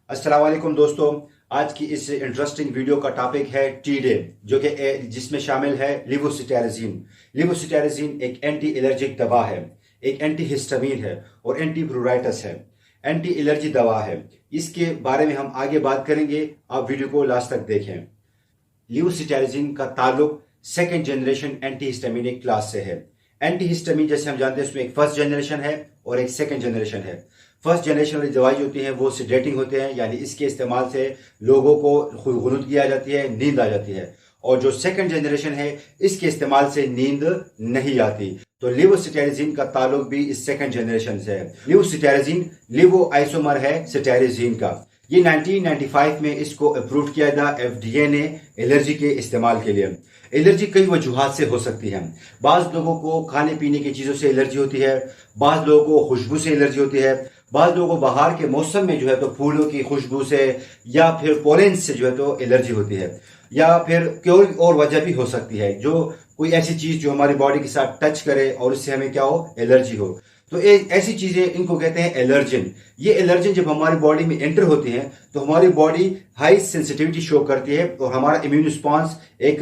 अस्सलाम वालेकुम दोस्तों। आज की इस इंटरेस्टिंग वीडियो का टॉपिक है टी डे, जो कि जिसमें शामिल है लिवोसिटैरिजीन। लिवोसिटैरिजीन एक एंटी एलर्जिक दवा है, एक एंटी हिस्टामीन है और एंटी प्रूराइटस है, एंटी एलर्जी दवा है। इसके बारे में हम आगे बात करेंगे, आप वीडियो को लास्ट तक देखें। लिवोसिटैरिजीन का ताल्लुक second generation anti histaminic class से है। एंटी हिस्टामिन जैसे हम जानते हैं उसमें एक फर्स्ट जनरेशन है और एक सेकेंड जनरेशन है। फर्स्ट जनरेशन वाली दवाई होती है वो सिडेटिंग होते हैं, यानी इसके इस्तेमाल से लोगों को गुनगुन की आ जाती है, नींद आ जाती है। और जो सेकंड जनरेशन है इसके इस्तेमाल से नींद नहीं आती। तो लिवोसिटैरिजीन का ताल्लुक भी इस सेकंड जनरेशन से है। लिवोसिटैरिजीन लिवो आइसोमर है सिटैरिजीन का। ये 1995 में इसको अप्रूव किया था एफडीए ने एलर्जी के इस्तेमाल के लिए। एलर्जी कई वजूहात से हो सकती है। बाज लोगों को खाने पीने की चीजों से एलर्जी होती है, बाज लोगों को खुशबू से एलर्जी होती है, बाज लोगों को बाहर के मौसम में जो है तो फूलों की खुशबू से या फिर पोलेन से जो है तो एलर्जी होती है, या फिर कोई और वजह भी हो सकती है, जो कोई ऐसी चीज जो हमारी बॉडी के साथ टच करे और उससे हमें क्या हो, एलर्जी हो। तो ऐसी चीजें इनको कहते हैं एलर्जन। ये एलर्जन जब हमारी बॉडी में एंटर होती हैं तो हमारी बॉडी हाई सेंसिटिविटी शो करती है और हमारा इम्यून रिस्पॉन्स एक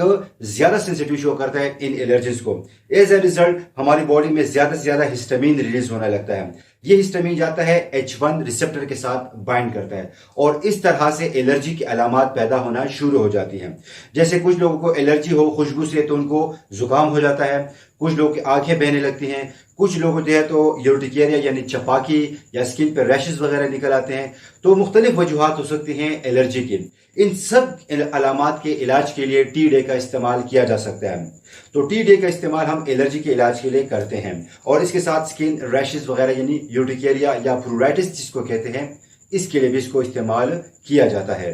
ज्यादा सेंसिटिव शो करता है इन एलर्जेंस को। एज ए रिजल्ट हमारी बॉडी में ज्यादा से ज्यादा हिस्टामिन रिलीज होने लगता है। ये हिस्टामिन जाता है H1 रिसेप्टर के साथ बाइंड करता है और इस तरह से एलर्जी की अलामत पैदा होना शुरू हो जाती हैं। जैसे कुछ लोगों को एलर्जी हो खुशबू से तो उनको जुकाम हो जाता है, कुछ लोगों की आंखें बहने लगती हैं, कुछ लोगों जो है तो यूर्टिकेरिया यानी चपाकी या स्किन पर रैशेस वगैरह निकल आते हैं। तो मुख्तलिफ वजूहात हो सकती हैं एलर्जी की। इन सब अलामात के इलाज के लिए टी डे का इस्तेमाल किया जा सकता है। तो टी डे का इस्तेमाल हम एलर्जी के इलाज के लिए करते हैं और इसके साथ स्किन रैशेस वगैरह यानी यूर्टिकेरिया या प्रूराइटिस जिसको कहते हैं, इसके लिए भी इसको इस्तेमाल किया जाता है।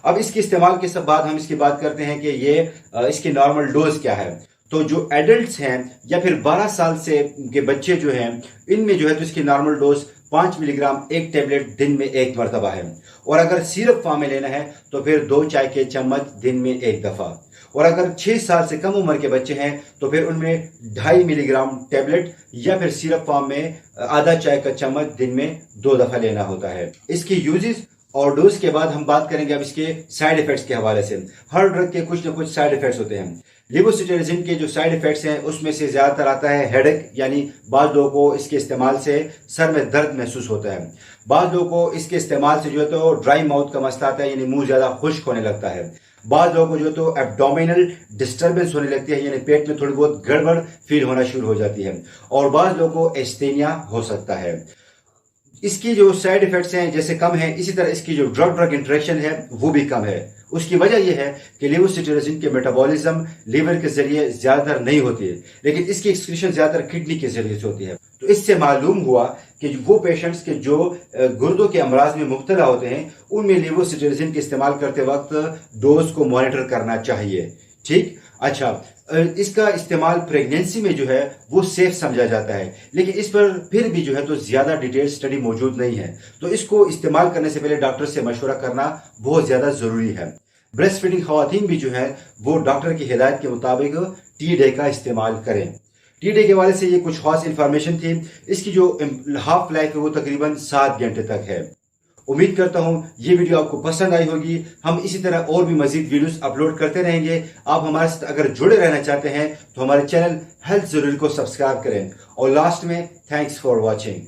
अब इसके इस्तेमाल के सब बाद हम इसकी बात करते हैं कि ये इसकी नॉर्मल डोज क्या है। तो जो एडल्ट्स हैं या फिर 12 साल से के बच्चे जो हैं, इनमें जो है तो इसकी नॉर्मल डोज 5 मिलीग्राम एक टेबलेट दिन में एक मरतबा है। और अगर सिरप फॉर्म में लेना है तो फिर 2 चाय के चम्मच दिन में एक दफा। और अगर 6 साल से कम उम्र के बच्चे हैं तो फिर उनमें 2.5 मिलीग्राम टेबलेट या फिर सिरप फॉर्म में आधा चाय का चम्मच दिन में 2 दफा लेना होता है। इसकी यूजेस और डोज के बाद हम बात करेंगे अब इसके साइड इफेक्ट्स के हवाले से। हर ड्रग के कुछ ना कुछ साइड इफेक्ट्स होते हैं। लिवोसिटैरिजीन के जो साइड इफेक्ट्स हैं उसमें से ज्यादातर आता है हेडेक, यानी बाद लोगों को इसके इस्तेमाल से सर में दर्द महसूस होता है। बाद लोगों को इसके इस्तेमाल से जो है तो ड्राई माउथ का मसला आता है, यानी मुंह ज्यादा खुश्क होने लगता है। बाद लोगों को जो है तो एब्डोमिनल डिस्टर्बेंस होने लगती है, यानी पेट में थोड़ी बहुत गड़बड़ फील होना शुरू हो जाती है। और बाद लोगों को एस्थेनिया हो सकता है। इसकी जो साइड इफेक्ट्स हैं जैसे कम है, इसी तरह इसकी जो ड्रग ड्रग इंटरेक्शन है वो भी कम है। उसकी वजह यह है कि लिवोसिटैरिजीन के मेटाबॉलिज्म लीवर के जरिए ज्यादातर नहीं होती है, लेकिन इसकी एक्सक्रीशन ज्यादातर किडनी के जरिए से होती है। तो इससे मालूम हुआ कि वो पेशेंट्स के जो गुर्दों के अमराज में मुब्तला होते हैं उनमें लिवोसिटैरिजीन के इस्तेमाल करते वक्त डोज को मॉनिटर करना चाहिए। ठीक, अच्छा, इसका इस्तेमाल प्रेगनेंसी में जो है वो सेफ समझा जाता है, लेकिन इस पर फिर भी जो है तो ज्यादा डिटेल स्टडी मौजूद नहीं है। तो इसको इस्तेमाल करने से पहले डॉक्टर से मशवरा करना बहुत ज्यादा जरूरी है। ब्रेस्ट फीडिंग खवातीन भी जो है वो डॉक्टर की हिदायत के मुताबिक टी डे का इस्तेमाल करें। टी डे के हवाले से ये कुछ खास इंफॉर्मेशन थी। इसकी जो हाफ लाइफ है वो तकरीबन 7 घंटे तक है। उम्मीद करता हूं ये वीडियो आपको पसंद आई होगी। हम इसी तरह और भी मजीद वीडियोस अपलोड करते रहेंगे। आप हमारे साथ अगर जुड़े रहना चाहते हैं तो हमारे चैनल हेल्थ जरूरी को सब्सक्राइब करें। और लास्ट में थैंक्स फॉर वॉचिंग।